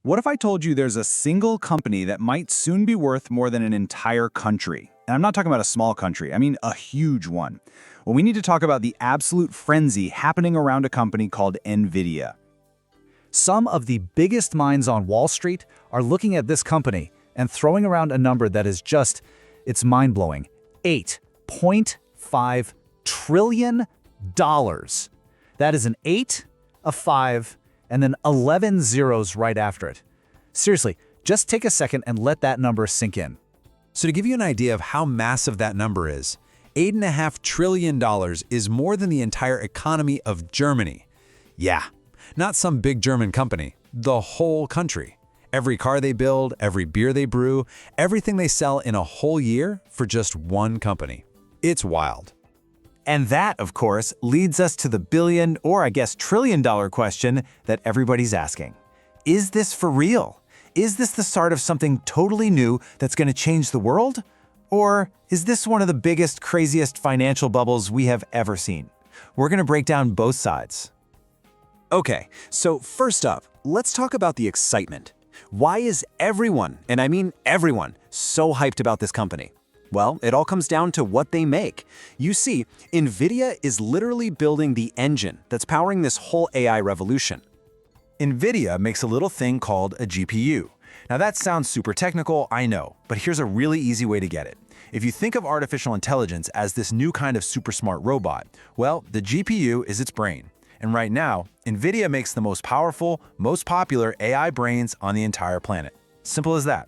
What if I told you there's a single company that might soon be worth more than an entire country? And I'm not talking about a small country, I mean a huge one. Well, we need to talk about the absolute frenzy happening around a company called Nvidia. Some of the biggest minds on Wall Street are looking at this company and throwing around a number that is it's mind-blowing. $8.5 trillion. That is an 8, a 5, and then 11 zeros right after it. Seriously, just take a second and let that number sink in. So to give you an idea of how massive that number is, $8.5 trillion is more than the entire economy of Germany. Yeah, not some big German company, the whole country. Every car they build, every beer they brew, everything they sell in a whole year for just one company. It's wild. And that, of course, leads us to the billion, or I guess trillion-dollar question that everybody's asking. Is this for real? Is this the start of something totally new that's going to change the world? Or is this one of the biggest, craziest financial bubbles we have ever seen? We're going to break down both sides. Okay, so first up, let's talk about the excitement. Why is everyone, and I mean everyone, so hyped about this company? Well, it all comes down to what they make. You see, Nvidia is literally building the engine that's powering this whole AI revolution. Nvidia makes a little thing called a GPU. Now that sounds super technical, I know, but here's a really easy way to get it. If you think of artificial intelligence as this new kind of super smart robot, well, the GPU is its brain. And right now, Nvidia makes the most powerful, most popular AI brains on the entire planet. Simple as that.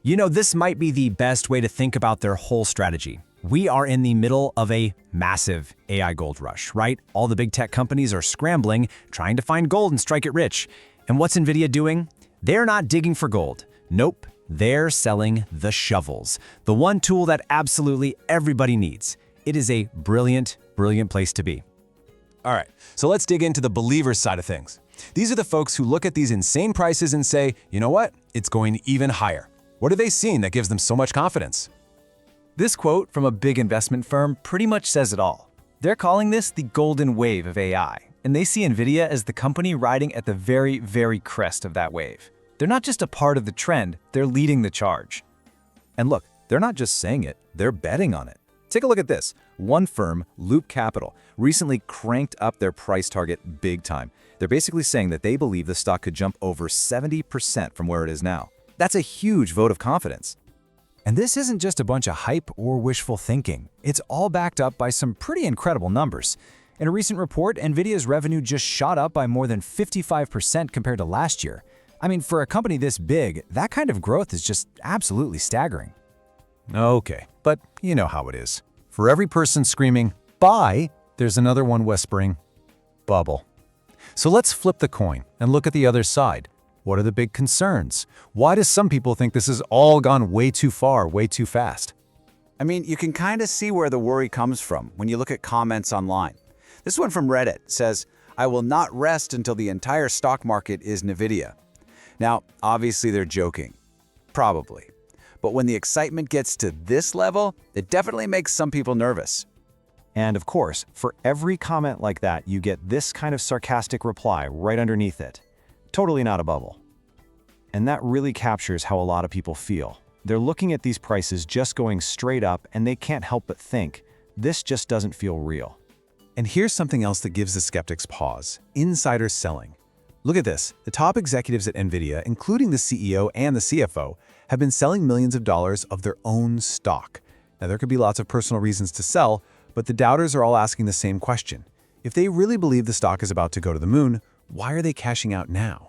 You know, this might be the best way to think about their whole strategy. We are in the middle of a massive AI gold rush, right? All the big tech companies are scrambling, trying to find gold and strike it rich. And what's Nvidia doing? They're not digging for gold. Nope, they're selling the shovels. The one tool that absolutely everybody needs. It is a brilliant, brilliant place to be. All right, so let's dig into the believers side of things. These are the folks who look at these insane prices and say, you know what? It's going even higher. What have they seen that gives them so much confidence? This quote from a big investment firm pretty much says it all. They're calling this the golden wave of AI, and they see Nvidia as the company riding at the very, very crest of that wave. They're not just a part of the trend, they're leading the charge. And look, they're not just saying it, they're betting on it. Take a look at this. One firm, Loop Capital, recently cranked up their price target big time. They're basically saying that they believe the stock could jump over 70% from where it is now. That's a huge vote of confidence. And this isn't just a bunch of hype or wishful thinking. It's all backed up by some pretty incredible numbers. In a recent report, Nvidia's revenue just shot up by more than 55% compared to last year. I mean, for a company this big, that kind of growth is just absolutely staggering. Okay, but you know how it is. For every person screaming, buy, there's another one whispering, bubble. So let's flip the coin and look at the other side. What are the big concerns? Why do some people think this has all gone way too far, way too fast? I mean, you can kind of see where the worry comes from when you look at comments online. This one from Reddit says, "I will not rest until the entire stock market is Nvidia." Now, obviously they're joking. Probably. But when the excitement gets to this level, it definitely makes some people nervous. And of course, for every comment like that, you get this kind of sarcastic reply right underneath it. Totally not a bubble. And that really captures how a lot of people feel. They're looking at these prices just going straight up and they can't help but think, this just doesn't feel real. And here's something else that gives the skeptics pause: insider selling. Look at this. The top executives at Nvidia, including the CEO and the CFO, have been selling millions of dollars of their own stock. Now, there could be lots of personal reasons to sell, but the doubters are all asking the same question. If they really believe the stock is about to go to the moon, why are they cashing out now?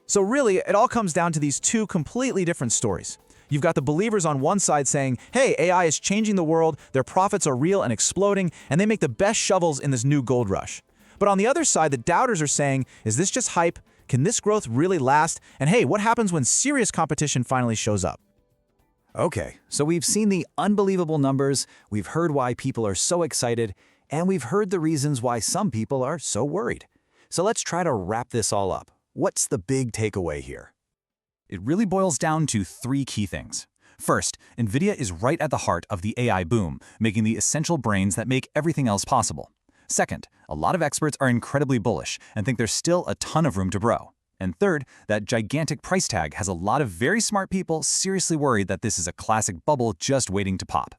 So really, it all comes down to these two completely different stories. You've got the believers on one side saying, hey, AI is changing the world, their profits are real and exploding, and they make the best shovels in this new gold rush. But on the other side, the doubters are saying, is this just hype? Can this growth really last? And hey, what happens when serious competition finally shows up? Okay, so we've seen the unbelievable numbers, we've heard why people are so excited, and we've heard the reasons why some people are so worried. So let's try to wrap this all up. What's the big takeaway here? It really boils down to three key things. First, Nvidia is right at the heart of the AI boom, making the essential brains that make everything else possible. Second, a lot of experts are incredibly bullish and think there's still a ton of room to grow. And third, that gigantic price tag has a lot of very smart people seriously worried that this is a classic bubble just waiting to pop.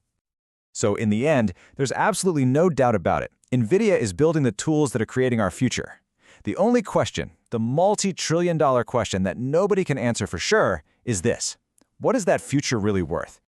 So in the end, there's absolutely no doubt about it. Nvidia is building the tools that are creating our future. The only question, the multi-trillion-dollar question that nobody can answer for sure, is this: what is that future really worth?